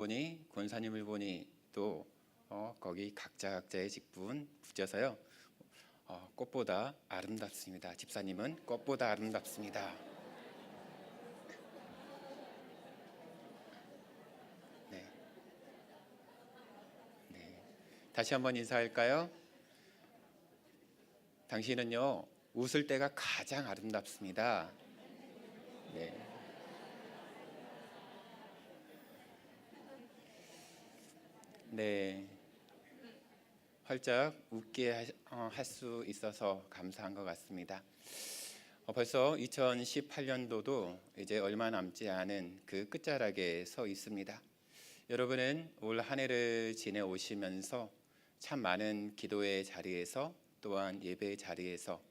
보니 권사님을 보니 또 거기 각자의 직분 붙여서요. 꽃보다 아름답습니다. 집사님은 꽃보다 아름답습니다. 네. 네. 다시 한번 인사할까요? 당신은요, 웃을 때가 가장 아름답습니다. 네. 네. 활짝 웃게 할 수 있어서 감사한 것 같습니다. 벌써 2018년도도 이제 얼마 남지 않은 그 끝자락에 서 있습니다. 여러분은 올 한 해를 지내오시면서 참 많은 기도의 자리에서 또한 예배의 자리에서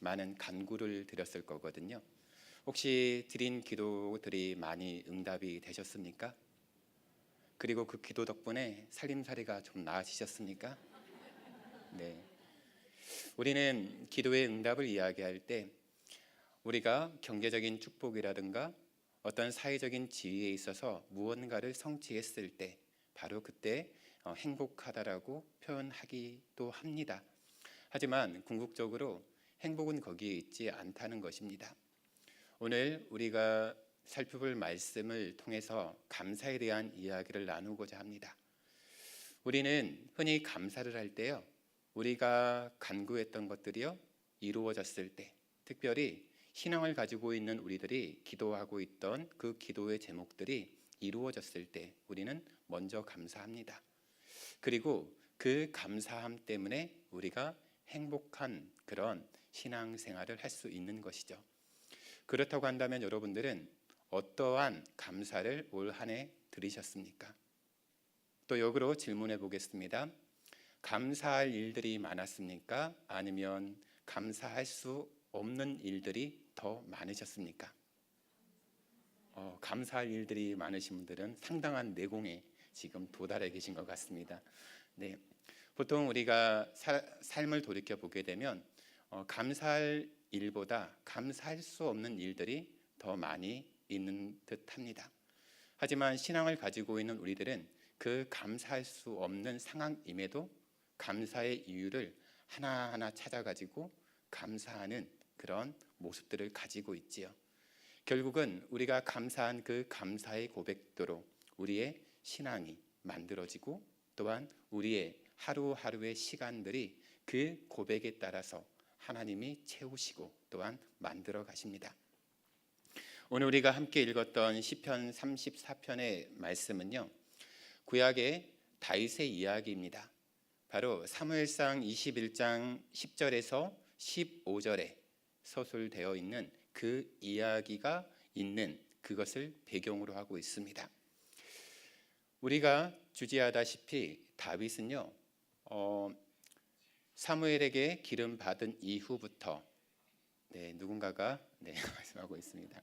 많은 간구를 드렸을 거거든요. 혹시 드린 기도들이 많이 응답이 되셨습니까? 그리고 그 기도 덕분에 살림살이가 좀 나아지셨습니까? 네. 우리는 기도의 응답을 이야기할 때 우리가 경제적인 축복이라든가 어떤 사회적인 지위에 있어서 무언가를 성취했을 때 바로 그때 행복하다라고 표현하기도 합니다. 하지만 궁극적으로 행복은 거기에 있지 않다는 것입니다. 오늘 우리가 살펴볼 말씀을 통해서 감사에 대한 이야기를 나누고자 합니다. 우리는 흔히 감사를 할 때요, 우리가 간구했던 것들이요 이루어졌을 때, 특별히 신앙을 가지고 있는 우리들이 기도하고 있던 그 기도의 제목들이 이루어졌을 때 우리는 먼저 감사합니다. 그리고 그 감사함 때문에 우리가 행복한 그런 신앙생활을 할 수 있는 것이죠. 그렇다고 한다면 여러분들은 어떠한 감사를 올 한 해 드리셨습니까? 또 역으로 질문해 보겠습니다. 감사할 일들이 많았습니까? 아니면 감사할 수 없는 일들이 더 많으셨습니까? 감사할 일들이 많으신 분들은 상당한 내공에 지금 도달해 계신 것 같습니다. 네, 보통 우리가 삶을 돌이켜 보게 되면 감사할 일보다 감사할 수 없는 일들이 더 많이 있는 듯합니다. 하지만 신앙을 가지고 있는 우리들은 그 감사할 수 없는 상황임에도 감사의 이유를 하나하나 찾아가지고 감사하는 그런 모습들을 가지고 있지요. 결국은 우리가 감사한 그 감사의 고백대로 우리의 신앙이 만들어지고 또한 우리의 하루하루의 시간들이 그 고백에 따라서 하나님이 채우시고 또한 만들어 가십니다. 오늘 우리가 함께 읽었던 시편 34편의 말씀은요, 구약의 다윗의 이야기입니다. 바로 사무엘상 21장 10절에서 15절에 서술되어 있는 그 이야기가 있는 그것을 배경으로 하고 있습니다. 우리가 주지하다시피 다윗은요, 사무엘에게 기름 받은 이후부터 누군가가 말씀하고 있습니다.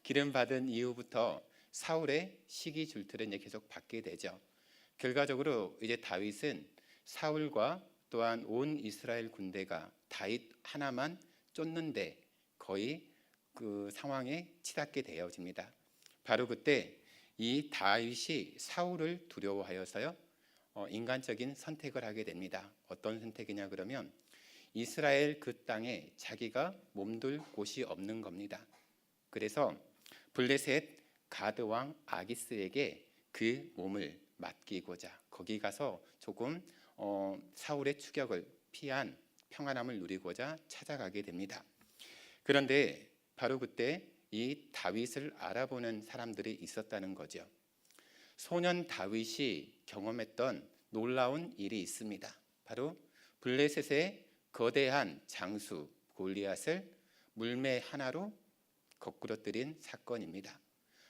기름 받은 이후부터 사울의 시기 줄들을 계속 받게 되죠. 결과적으로 이제 다윗은 사울과 또한 온 이스라엘 군대가 다윗 하나만 쫓는데 거의 그 상황에 치닫게 되어집니다. 바로 그때 이 다윗이 사울을 두려워하여서요, 인간적인 선택을 하게 됩니다. 어떤 선택이냐 그러면 이스라엘 그 땅에 자기가 몸둘 곳이 없는 겁니다. 그래서 블레셋 가드 왕 아기스에게 그 몸을 맡기고자 거기 가서 조금 사울의 추격을 피한 평안함을 누리고자 찾아가게 됩니다. 그런데 바로 그때 이 다윗을 알아보는 사람들이 있었다는 거죠. 소년 다윗이 경험했던 놀라운 일이 있습니다. 바로 블레셋의 거대한 장수 골리앗을 물매 하나로 거꾸러뜨린 사건입니다.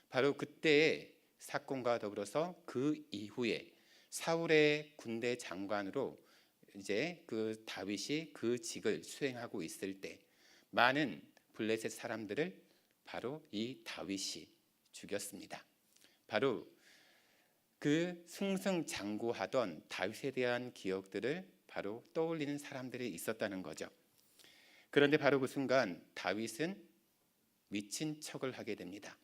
바로 그때의 사건과 더불어서 그 이후에 사울의 군대 장관으로 이제 그 다윗이 그 직을 수행하고 있을 때 많은 블레셋 사람들을 바로 이 다윗이 죽였습니다. 바로 그 승승장구하던 다윗에 대한 기억들을 바로 떠올리는 사람들이 있었다는 거죠. 그런데 바로 그 순간 다윗은 미친 척을 하게 됩니다.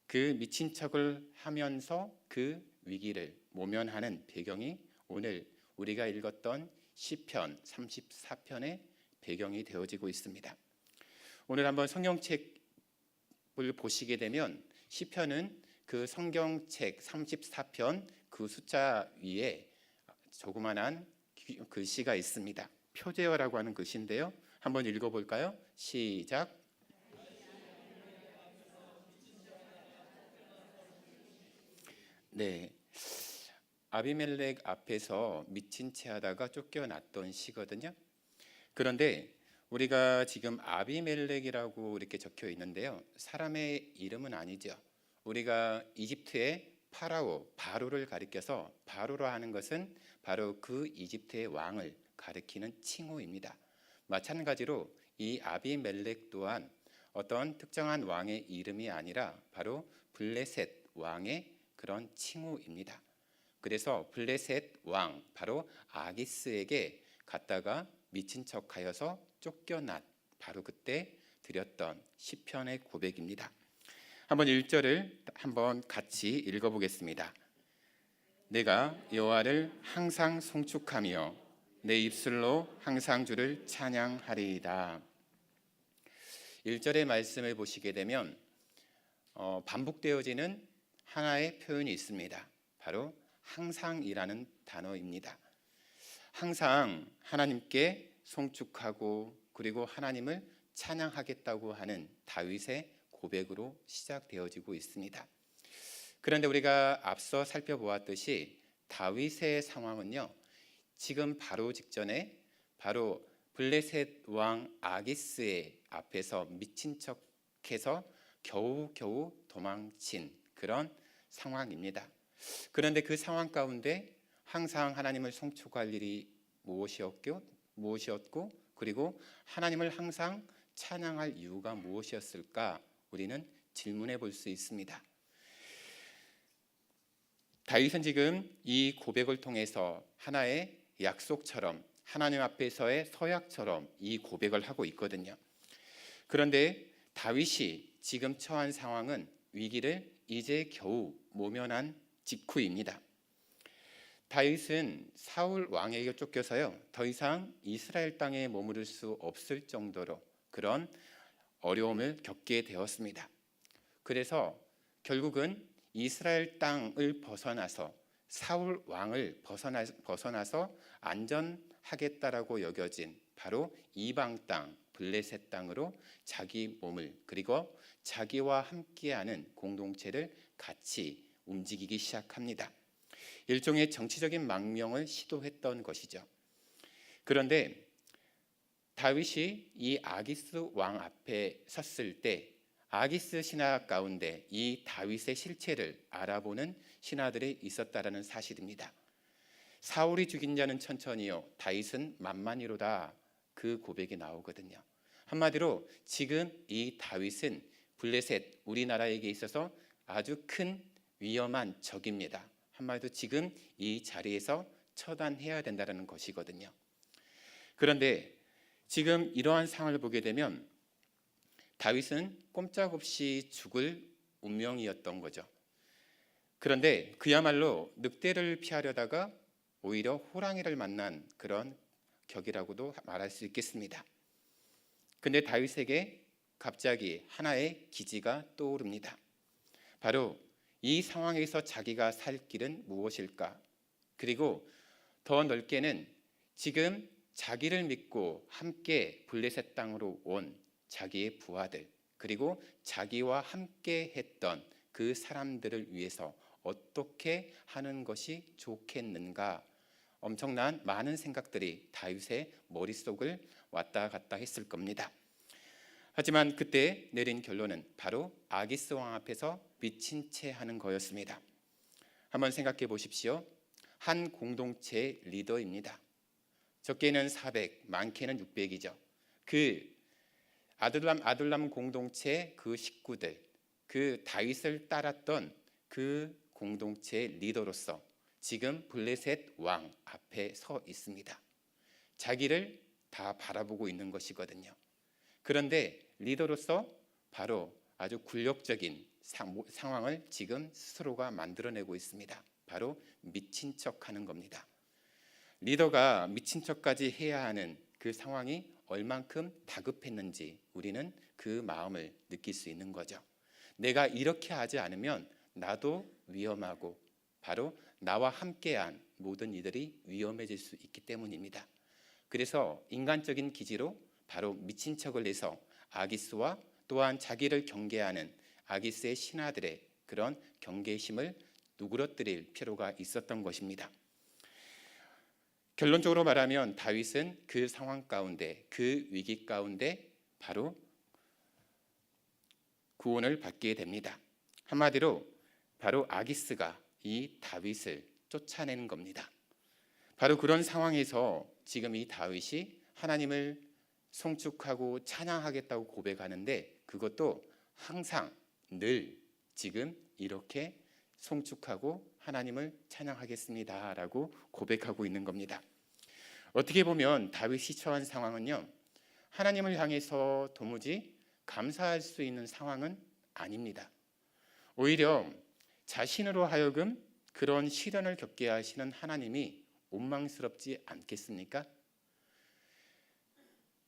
그 미친 척을 하면서 그 위기를 모면하는 배경이 오늘 우리가 읽었던 시편 34편의 배경이 되어지고 있습니다. 오늘 한번 성경책을 보시게 되면 시편은 그 성경책 34편 그 숫자 위에 조그만한 글씨가 있습니다. 표제어라고 하는 글씨인데요. 한번 읽어볼까요? 시작. 네, 아비멜렉 앞에서 미친 채 하다가 쫓겨났던 시거든요. 그런데 우리가 지금 아비멜렉이라고 이렇게 적혀 있는데요. 사람의 이름은 아니죠. 우리가 이집트의 바로를 가리켜서 바로라 하는 것은 바로 그 이집트의 왕을 가리키는 칭호입니다. 마찬가지로 이 아비멜렉 또한 어떤 특정한 왕의 이름이 아니라 바로 블레셋 왕의 그런 칭호입니다. 그래서 블레셋 왕 바로 아기스에게 갔다가 미친 척하여서 쫓겨난 바로 그때 드렸던 시편의 고백입니다. 한번 1절을 한번 같이 읽어보겠습니다. 내가 여호와를 항상 송축하며 내 입술로 항상 주를 찬양하리이다. 1절의 말씀을 보시게 되면 반복되어지는 하나의 표현이 있습니다. 바로 항상이라는 단어입니다. 항상 하나님께 송축하고 그리고 하나님을 찬양하겠다고 하는 다윗의 고백으로 시작되어지고 있습니다. 그런데 우리가 앞서 살펴보았듯이 다윗의 상황은요, 지금 바로 직전에 바로 블레셋 왕 아기스의 앞에서 미친 척해서 겨우 도망친 그런 상황입니다. 그런데 그 상황 가운데 항상 하나님을 송축할 일이 무엇이었고 그리고 하나님을 항상 찬양할 이유가 무엇이었을까 우리는 질문해 볼 수 있습니다. 다윗은 지금 이 고백을 통해서 하나의 약속처럼 하나님 앞에서의 서약처럼 이 고백을 하고 있거든요. 그런데 다윗이 지금 처한 상황은 위기를 이제 겨우 모면한 직후입니다. 다윗은 사울 왕에게 쫓겨서요 더 이상 이스라엘 땅에 머무를 수 없을 정도로 그런 어려움을 겪게 되었습니다. 그래서 결국은 이스라엘 땅을 벗어나서 사울 왕을 벗어나서 안전하겠다라고 여겨진 바로 이방 땅 블레셋 땅으로 자기 몸을 그리고 자기와 함께하는 공동체를 같이 움직이기 시작합니다. 일종의 정치적인 망명을 시도했던 것이죠. 그런데 다윗이 이 아기스 왕 앞에 섰을 때 아기스 신하 가운데 이 다윗의 실체를 알아보는 신하들이 있었다라는 사실입니다. 사울이 죽인 자는 천천히요 다윗은 만만히로다 그 고백이 나오거든요. 한마디로 지금 이 다윗은 블레셋 우리나라에게 있어서 아주 큰 위험한 적입니다. 한마디로 지금 이 자리에서 처단해야 된다는 것이거든요. 그런데 지금 이러한 상황을 보게 되면 다윗은 꼼짝없이 죽을 운명이었던 거죠. 그런데 그야말로 늑대를 피하려다가 오히려 호랑이를 만난 그런 격이라고도 말할 수 있겠습니다. 근데 다윗에게 갑자기 하나의 기지가 떠오릅니다. 바로 이 상황에서 자기가 살 길은 무엇일까? 그리고 더 넓게는 지금 자기를 믿고 함께 블레셋 땅으로 온 자기의 부하들 그리고 자기와 함께 했던 그 사람들을 위해서 어떻게 하는 것이 좋겠는가? 엄청난 많은 생각들이 다윗의 머릿속을 왔다 갔다 했을 겁니다. 하지만 그때 내린 결론은 바로 아기스 왕 앞에서 미친 채 하는 거였습니다. 한번 생각해 보십시오. 한 공동체의 리더입니다. 적게는 400, 많게는 600이죠. 그 아둘람 공동체 그 식구들, 그 다윗을 따랐던 그 공동체의 리더로서 지금 블레셋 왕 앞에 서 있습니다. 자기를 다 바라보고 있는 것이거든요. 그런데 리더로서 바로 아주 굴욕적인 상황을 지금 스스로가 만들어내고 있습니다. 바로 미친 척하는 겁니다. 리더가 미친 척까지 해야 하는 그 상황이 얼만큼 다급했는지 우리는 그 마음을 느낄 수 있는 거죠. 내가 이렇게 하지 않으면 나도 위험하고 바로 나와 함께한 모든 이들이 위험해질 수 있기 때문입니다. 그래서 인간적인 기지로 바로 미친 척을 해서 아기스와 또한 자기를 경계하는 아기스의 신하들의 그런 경계심을 누그러뜨릴 필요가 있었던 것입니다. 결론적으로 말하면 다윗은 그 상황 가운데, 그 위기 가운데 바로 구원을 받게 됩니다. 한마디로 바로 아기스가 이 다윗을 쫓아내는 겁니다. 바로 그런 상황에서 지금 이 다윗이 하나님을 송축하고 찬양하겠다고 고백하는데 그것도 항상 늘 지금 이렇게 송축하고 하나님을 찬양하겠습니다라고 고백하고 있는 겁니다. 어떻게 보면 다윗이 처한 상황은요, 하나님을 향해서 도무지 감사할 수 있는 상황은 아닙니다. 오히려 자신으로 하여금 그런 시련을 겪게 하시는 하나님이 원망스럽지 않겠습니까?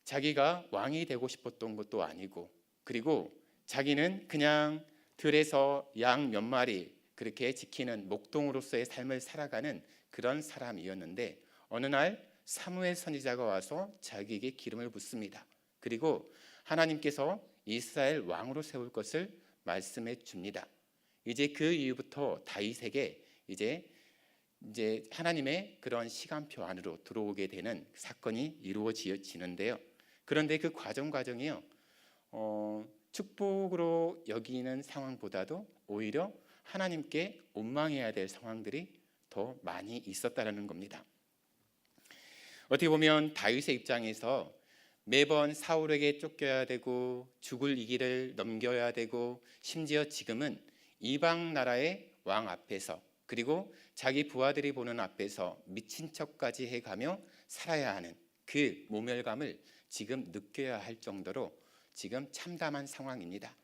자기가 왕이 되고 싶었던 것도 아니고, 그리고 자기는 그냥 들에서 양 몇 마리 그렇게 지키는 목동으로서의 삶을 살아가는 그런 사람이었는데 어느 날 사무엘 선지자가 와서 자기에게 기름을 붓습니다. 그리고 하나님께서 이스라엘 왕으로 세울 것을 말씀해 줍니다. 이제 그 이후부터 다윗에게 이제 하나님의 그런 시간표 안으로 들어오게 되는 사건이 이루어지는데요. 그런데 그 과정이요, 축복으로 여기는 상황보다도 오히려 하나님께 원망해야 될 상황들이 더 많이 있었다라는 겁니다. 어떻게 보면 다윗의 입장에서 매번 사울에게 쫓겨야 되고 죽을 이 길을 넘겨야 되고 심지어 지금은 이방 나라의 왕 앞에서 그리고 자기 부하들이 보는 앞에서 미친 척까지 해가며 살아야 하는 그 모멸감을 지금 느껴야 할 정도로 지금 참담한 상황입니다.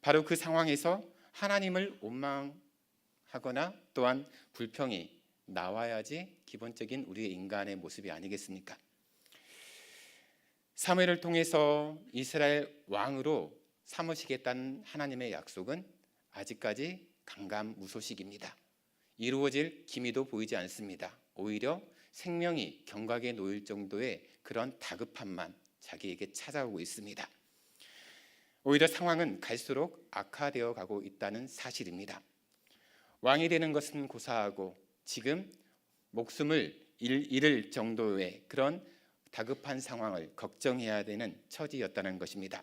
바로 그 상황에서 하나님을 원망하거나 또한 불평이 나와야지 기본적인 우리의 인간의 모습이 아니겠습니까? 사무엘을 통해서 이스라엘 왕으로 삼으시겠다는 하나님의 약속은 아직까지 강감무소식입니다. 이루어질 기미도 보이지 않습니다. 오히려 생명이 경각에 놓일 정도의 그런 다급함만 자기에게 찾아오고 있습니다. 오히려 상황은 갈수록 악화되어 가고 있다는 사실입니다. 왕이 되는 것은 고사하고 지금 목숨을 잃을 정도의 그런 다급한 상황을 걱정해야 되는 처지였다는 것입니다.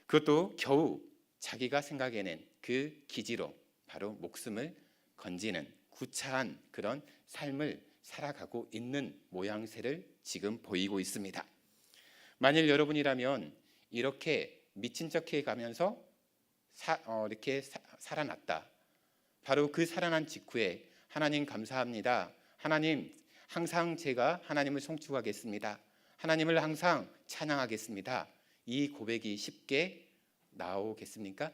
그것도 겨우 자기가 생각해낸 그 기지로 바로 목숨을 건지는 구차한 그런 삶을 살아가고 있는 모양새를 지금 보이고 있습니다. 만일 여러분이라면 이렇게 미친 척해 가면서 이렇게 살아났다. 바로 그 살아난 직후에 하나님 감사합니다. 하나님 항상 제가 하나님을 송축하겠습니다. 하나님을 항상 찬양하겠습니다. 이 고백이 쉽게 나오겠습니까?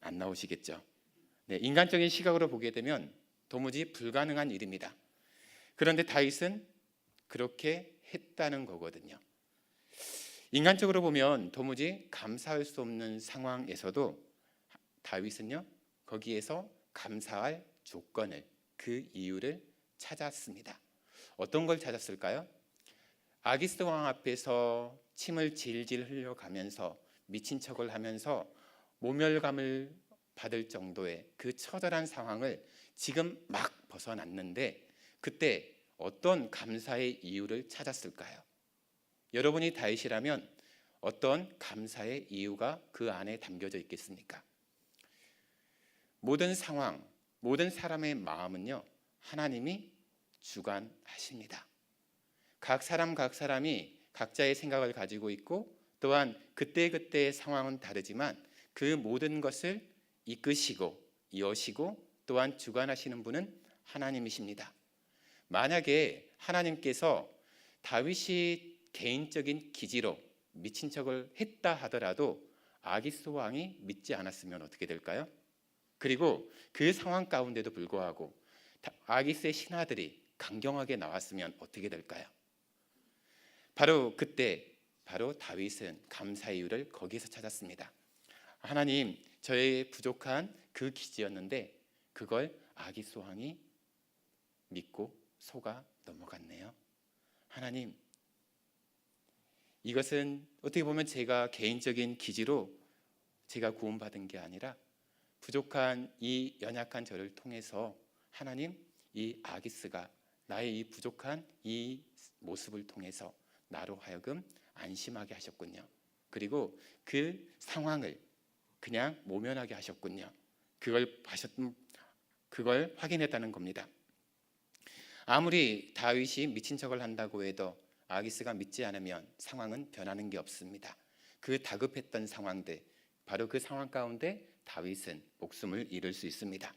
안 나오시겠죠. 네, 인간적인 시각으로 보게 되면 도무지 불가능한 일입니다. 그런데 다윗은 그렇게 했다는 거거든요. 인간적으로 보면 도무지 감사할 수 없는 상황에서도 다윗은요, 거기에서 감사할 조건을, 그 이유를 찾았습니다. 어떤 걸 찾았을까요? 아기스 왕 앞에서 침을 질질 흘려가면서 미친 척을 하면서 모멸감을 받을 정도의 그 처절한 상황을 지금 막 벗어났는데 그때 어떤 감사의 이유를 찾았을까요? 여러분이 다윗이라면 어떤 감사의 이유가 그 안에 담겨져 있겠습니까? 모든 상황, 모든 사람의 마음은요, 하나님이 주관하십니다. 각 사람이 각자의 생각을 가지고 있고 또한 그때그때의 상황은 다르지만 그 모든 것을 이끄시고 여시고 또한 주관하시는 분은 하나님이십니다. 만약에 하나님께서 다윗이 개인적인 기지로 미친 척을 했다 하더라도 아기스 왕이 믿지 않았으면 어떻게 될까요? 그리고 그 상황 가운데도 불구하고 아기스의 신하들이 강경하게 나왔으면 어떻게 될까요? 바로 그때 바로 다윗은 감사의 이유를 거기서 찾았습니다. 하나님, 저의 부족한 그 기지였는데 그걸 아기스 왕이 믿고 속아 넘어갔네요. 하나님, 이것은 어떻게 보면 제가 개인적인 기지로 제가 구원받은 게 아니라 부족한 이 연약한 저를 통해서 하나님, 이 아기스가 나의 이 부족한 이 모습을 통해서 나로 하여금 안심하게 하셨군요. 그리고 그 상황을 그냥 모면하게 하셨군요. 그걸 확인했다는 겁니다. 아무리 다윗이 미친 척을 한다고 해도 아기스가 믿지 않으면 상황은 변하는 게 없습니다. 그 다급했던 상황들, 바로 그 상황 가운데 다윗은 목숨을 잃을 수 있습니다.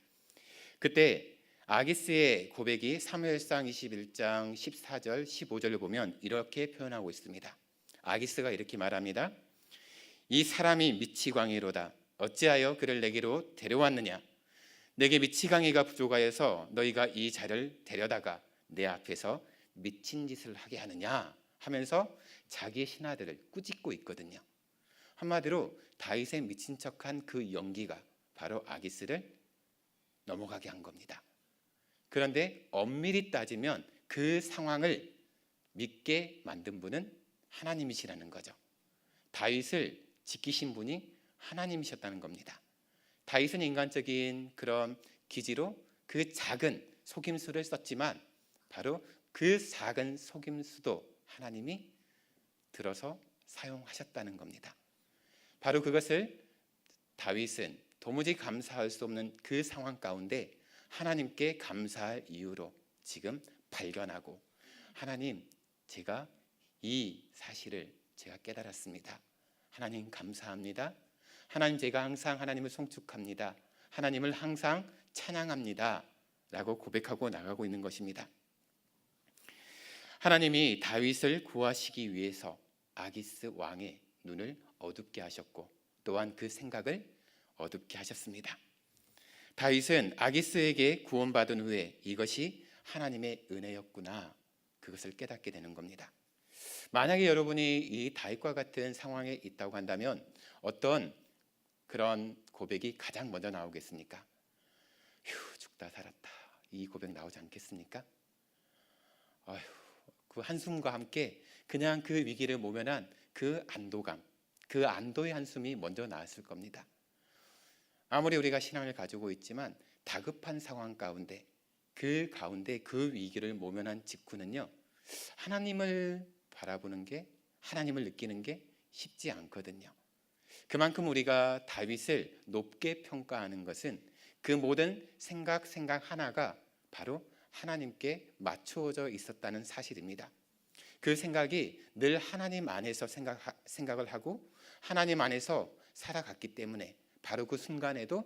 그때 아기스의 고백이 사무엘상 21장 14절 15절을 보면 이렇게 표현하고 있습니다. 아기스가 이렇게 말합니다. 이 사람이 미치광이로다. 어찌하여 그를 내게로 데려왔느냐? 내게 미치광이가 부족하여서 너희가 이 자를 데려다가 내 앞에서 미친 짓을 하게 하느냐? 하면서 자기의 신하들을 꾸짖고 있거든요. 한마디로 다윗의 미친 척한 그 연기가 바로 아기스를 넘어가게 한 겁니다. 그런데 엄밀히 따지면 그 상황을 믿게 만든 분은 하나님이시라는 거죠. 다윗을 지키신 분이 하나님이셨다는 겁니다. 다윗은 인간적인 그런 기지로 그 작은 속임수를 썼지만 바로 그 작은 속임수도 하나님이 들어서 사용하셨다는 겁니다. 바로 그것을 다윗은 도무지 감사할 수 없는 그 상황 가운데 하나님께 감사할 이유로 지금 발견하고, 하나님, 제가 이 사실을 제가 깨달았습니다. 하나님 감사합니다. 하나님, 제가 항상 하나님을 송축합니다. 하나님을 항상 찬양합니다. 라고 고백하고 나가고 있는 것입니다. 하나님이 다윗을 구하시기 위해서 아기스 왕의 눈을 어둡게 하셨고 또한 그 생각을 어둡게 하셨습니다. 다윗은 아기스에게 구원받은 후에 이것이 하나님의 은혜였구나, 그것을 깨닫게 되는 겁니다. 만약에 여러분이 이 다윗과 같은 상황에 있다고 한다면 어떤 그런 고백이 가장 먼저 나오겠습니까? 휴, 죽다 살았다, 이 고백 나오지 않겠습니까? 아휴, 그 한숨과 함께 그냥 그 위기를 모면한 그 안도감, 그 안도의 한숨이 먼저 나왔을 겁니다. 아무리 우리가 신앙을 가지고 있지만 다급한 상황 가운데 그 위기를 모면한 직후는요, 하나님을 바라보는 게, 하나님을 느끼는 게 쉽지 않거든요. 그만큼 우리가 다윗을 높게 평가하는 것은 그 모든 생각 하나가 바로 하나님께 맞추어져 있었다는 사실입니다. 그 생각이 늘 하나님 안에서 생각을 하고 하나님 안에서 살아갔기 때문에 바로 그 순간에도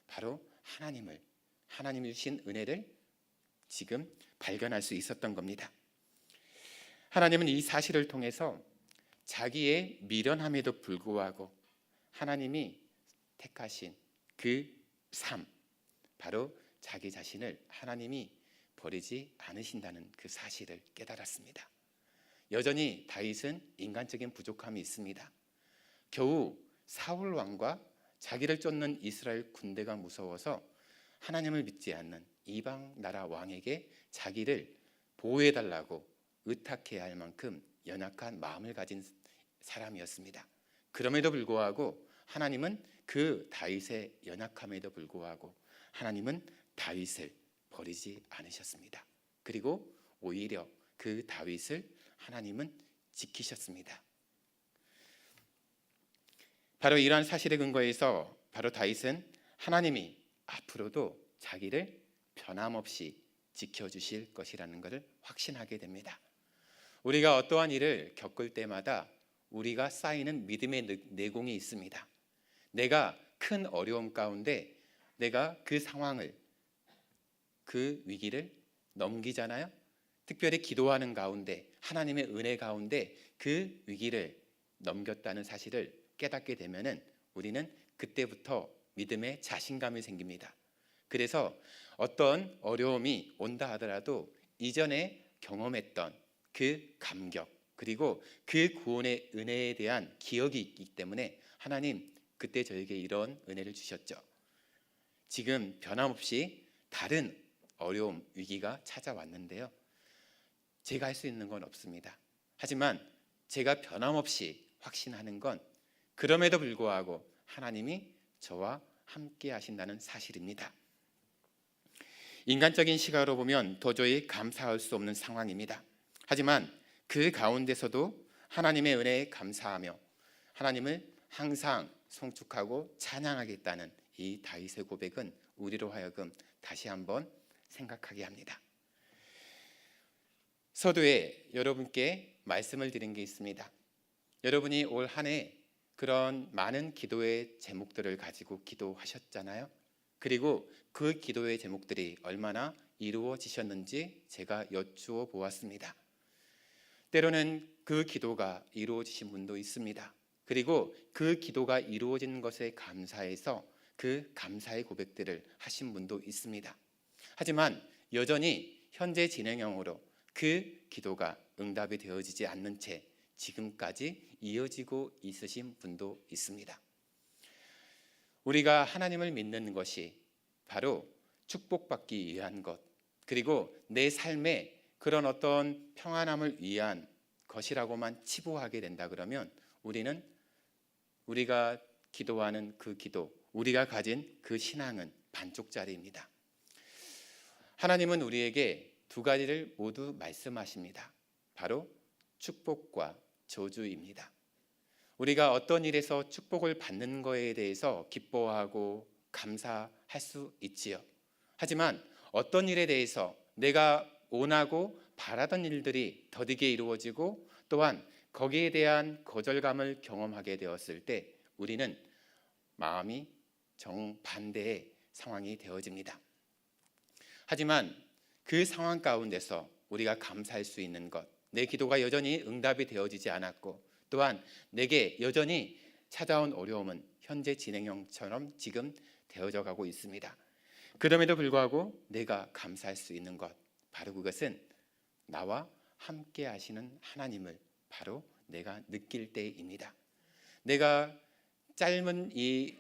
바로 하나님이 주신 은혜를 지금 발견할 수 있었던 겁니다. 하나님은 이 사실을 통해서 자기의 미련함에도 불구하고 하나님이 택하신 그 삶, 바로 자기 자신을 하나님이 버리지 않으신다는 그 사실을 깨달았습니다. 여전히 다윗은 인간적인 부족함이 있습니다. 겨우 사울 왕과 자기를 쫓는 이스라엘 군대가 무서워서 하나님을 믿지 않는 이방 나라 왕에게 자기를 보호해달라고 의탁해야 할 만큼 연약한 마음을 가진 사람이었습니다. 그럼에도 불구하고 하나님은 그 다윗의 연약함에도 불구하고 하나님은 다윗을 버리지 않으셨습니다. 그리고 오히려 그 다윗을 하나님은 지키셨습니다. 바로 이러한 사실의 근거에서 바로 다윗은 하나님이 앞으로도 자기를 변함없이 지켜주실 것이라는 것을 확신하게 됩니다. 우리가 어떠한 일을 겪을 때마다 우리가 쌓이는 믿음의 내공이 있습니다. 내가 큰 어려움 가운데 내가 그 상황을, 그 위기를 넘기잖아요. 특별히 기도하는 가운데, 하나님의 은혜 가운데 그 위기를 넘겼다는 사실을 깨닫게 되면은 우리는 그때부터 믿음의 자신감이 생깁니다. 그래서 어떤 어려움이 온다 하더라도 이전에 경험했던 그 감격, 그리고 그 구원의 은혜에 대한 기억이 있기 때문에 하나님, 그때 저에게 이런 은혜를 주셨죠. 지금 변함없이 다른 어려움, 위기가 찾아왔는데요. 제가 할 수 있는 건 없습니다. 하지만 제가 변함없이 확신하는 건 그럼에도 불구하고 하나님이 저와 함께 하신다는 사실입니다. 인간적인 시각으로 보면 도저히 감사할 수 없는 상황입니다. 하지만 그 가운데서도 하나님의 은혜에 감사하며 하나님을 항상 송축하고 찬양하겠다는 이 다윗의 고백은 우리로 하여금 다시 한번 생각하게 합니다. 서두에 여러분께 말씀을 드린 게 있습니다. 여러분이 올 한 해 그런 많은 기도의 제목들을 가지고 기도하셨잖아요. 그리고 그 기도의 제목들이 얼마나 이루어지셨는지 제가 여쭈어 보았습니다. 때로는 그 기도가 이루어지신 분도 있습니다. 그리고 그 기도가 이루어진 것에 감사해서 그 감사의 고백들을 하신 분도 있습니다. 하지만 여전히 현재 진행형으로 그 기도가 응답이 되어지지 않는 채 지금까지 이어지고 있으신 분도 있습니다. 우리가 하나님을 믿는 것이 바로 축복받기 위한 것, 그리고 내 삶에 그런 어떤 평안함을 위한 것이라고만 치부하게 된다 그러면 우리는 우리가 기도하는 그 기도, 우리가 가진 그 신앙은 반쪽짜리입니다. 하나님은 우리에게 두 가지를 모두 말씀하십니다. 바로 축복과 저주입니다. 우리가 어떤 일에서 축복을 받는 것에 대해서 기뻐하고 감사할 수 있지요. 하지만 어떤 일에 대해서 내가 원하고 바라던 일들이 더디게 이루어지고 또한 거기에 대한 거절감을 경험하게 되었을 때 우리는 마음이 정반대의 상황이 되어집니다. 하지만 그 상황 가운데서 우리가 감사할 수 있는 것, 내 기도가 여전히 응답이 되어지지 않았고 또한 내게 여전히 찾아온 어려움은 현재 진행형처럼 지금 되어져 가고 있습니다. 그럼에도 불구하고 내가 감사할 수 있는 것, 바로 그것은 나와 함께 하시는 하나님을 바로 내가 느낄 때입니다. 내가 짧은 이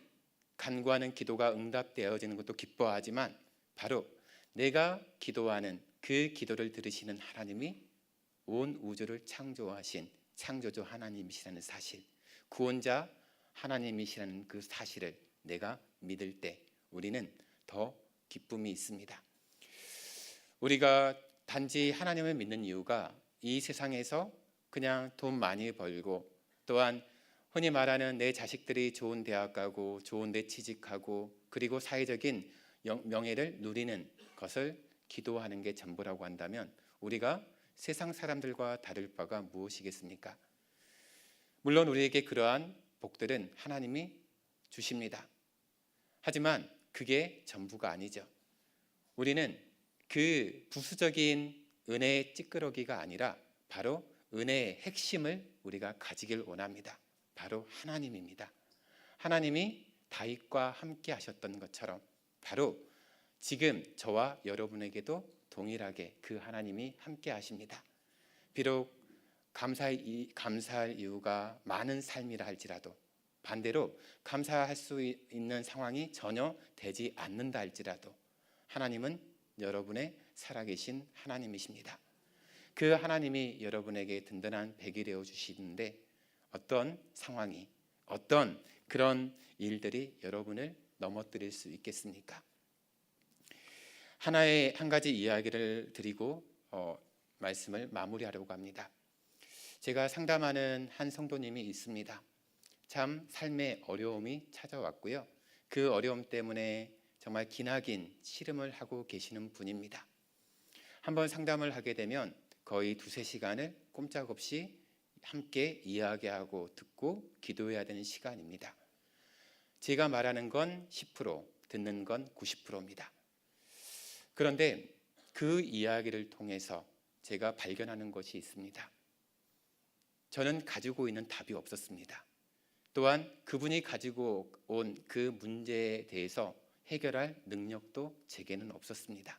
간구하는 기도가 응답되어지는 것도 기뻐하지만 바로 내가 기도하는 그 기도를 들으시는 하나님이 온 우주를 창조하신 창조주 하나님이시라는 사실, 구원자 하나님이시라는 그 사실을 내가 믿을 때 우리는 더 기쁨이 있습니다. 우리가 단지 하나님을 믿는 이유가 이 세상에서 그냥 돈 많이 벌고 또한 흔히 말하는 내 자식들이 좋은 대학 가고 좋은 데 취직하고 그리고 사회적인 명예를 누리는 것을 기도하는 게 전부라고 한다면 우리가 세상 사람들과 다를 바가 무엇이겠습니까? 물론 우리에게 그러한 복들은 하나님이 주십니다. 하지만 그게 전부가 아니죠. 우리는 그 부수적인 은혜의 찌끄러기가 아니라 바로 은혜의 핵심을 우리가 가지길 원합니다. 바로 하나님입니다. 하나님이 다윗과 함께 하셨던 것처럼 바로 지금 저와 여러분에게도 동일하게 그 하나님이 함께 하십니다. 비록 감사할 이유가 많은 삶이라 할지라도 반대로 감사할 수 있는 상황이 전혀 되지 않는다 할지라도 하나님은 여러분의 살아계신 하나님이십니다. 그 하나님이 여러분에게 든든한 백이 되어 주시는데 어떤 상황이 어떤 그런 일들이 여러분을 넘어뜨릴 수 있겠습니까? 한 가지 이야기를 드리고 말씀을 마무리하려고 합니다. 제가 상담하는 한 성도님이 있습니다. 참 삶의 어려움이 찾아왔고요. 그 어려움 때문에 정말 기나긴 씨름을 하고 계시는 분입니다. 한번 상담을 하게 되면 거의 2-3시간을 꼼짝없이 함께 이야기하고 듣고 기도해야 되는 시간입니다. 제가 말하는 건 10%, 듣는 건 90%입니다. 그런데 그 이야기를 통해서 제가 발견하는 것이 있습니다. 저는 가지고 있는 답이 없었습니다. 또한 그분이 가지고 온 그 문제에 대해서 해결할 능력도 제게는 없었습니다.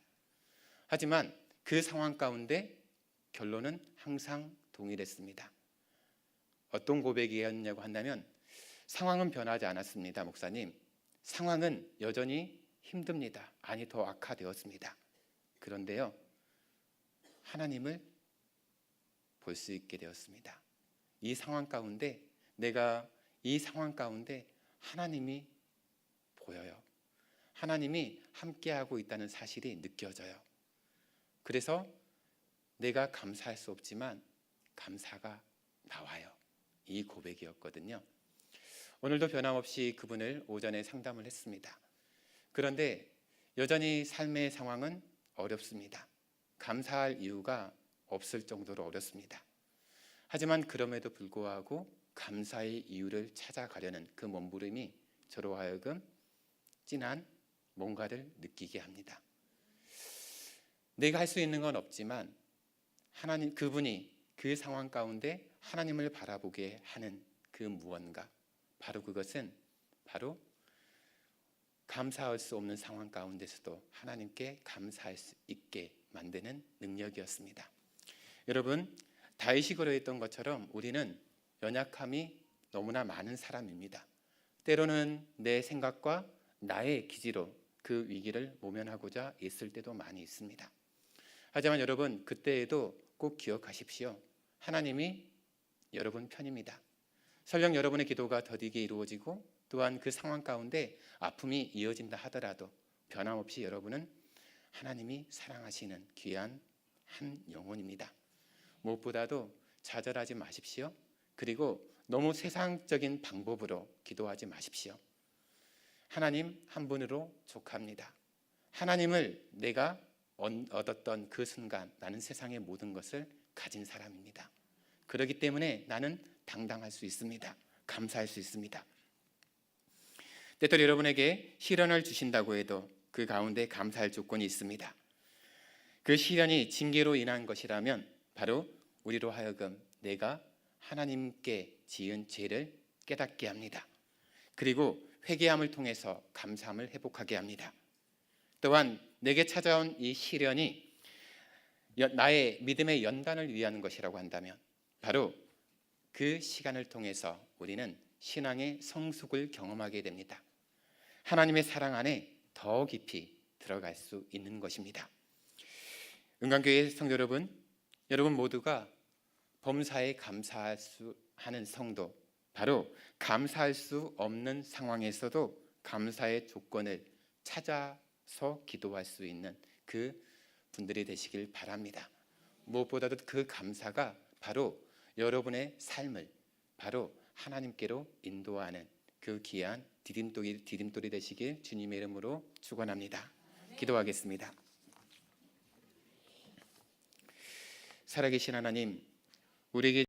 하지만 그 상황 가운데 결론은 항상 동일했습니다. 어떤 고백이었냐고 한다면, 상황은 변하지 않았습니다, 목사님. 상황은 여전히 힘듭니다. 아니, 더 악화되었습니다. 그런데요, 하나님을 볼 수 있게 되었습니다. 이 상황 가운데, 내가 이 상황 가운데 하나님이 보여요. 하나님이 함께하고 있다는 사실이 느껴져요. 그래서 내가 감사할 수 없지만 감사가 나와요. 이 고백이었거든요. 오늘도 변함없이 그분을 오전에 상담을 했습니다. 그런데 여전히 삶의 상황은 어렵습니다. 감사할 이유가 없을 정도로 어렵습니다. 하지만 그럼에도 불구하고 감사의 이유를 찾아가려는 그 몸부림이 저로 하여금 진한 뭔가를 느끼게 합니다. 내가 할 수 있는 건 없지만 하나님, 그분이 그 상황 가운데 하나님을 바라보게 하는 그 무언가, 바로 그것은 바로 감사할 수 없는 상황 가운데서도 하나님께 감사할 수 있게 만드는 능력이었습니다. 여러분, 다윗이 그러했던 것처럼 우리는 연약함이 너무나 많은 사람입니다. 때로는 내 생각과 나의 기지로 그 위기를 모면하고자 애쓸 때도 많이 있습니다. 하지만 여러분, 그때에도 꼭 기억하십시오. 하나님이 여러분 편입니다. 설령 여러분의 기도가 더디게 이루어지고 또한 그 상황 가운데 아픔이 이어진다 하더라도 변함없이 여러분은 하나님이 사랑하시는 귀한 한 영혼입니다. 무엇보다도 좌절하지 마십시오. 그리고 너무 세상적인 방법으로 기도하지 마십시오. 하나님 한 분으로 족합니다. 하나님을 내가 얻었던 그 순간 나는 세상의 모든 것을 가진 사람입니다. 그렇기 때문에 나는 당당할 수 있습니다. 감사할 수 있습니다. 때때로 여러분에게 시련을 주신다고 해도 그 가운데 감사할 조건이 있습니다. 그 시련이 징계로 인한 것이라면 바로 우리로 하여금 내가 하나님께 지은 죄를 깨닫게 합니다. 그리고 회개함을 통해서 감사함을 회복하게 합니다. 또한 내게 찾아온 이 시련이 나의 믿음의 연단을 위한 것이라고 한다면 바로 그 시간을 통해서 우리는 신앙의 성숙을 경험하게 됩니다. 하나님의 사랑 안에 더 깊이 들어갈 수 있는 것입니다. 은강교회 성도 여러분, 여러분 모두가 범사에 감사할 수 하는 성도, 바로 감사할 수 없는 상황에서도 감사의 조건을 찾아서 기도할 수 있는 그 분들이 되시길 바랍니다. 무엇보다도 그 감사가 바로 여러분의 삶을 바로 하나님께로 인도하는 그 귀한 디딤돌이 되시길 주님의 이름으로 축원합니다. 기도하겠습니다. 살아계신 하나님, 우리에게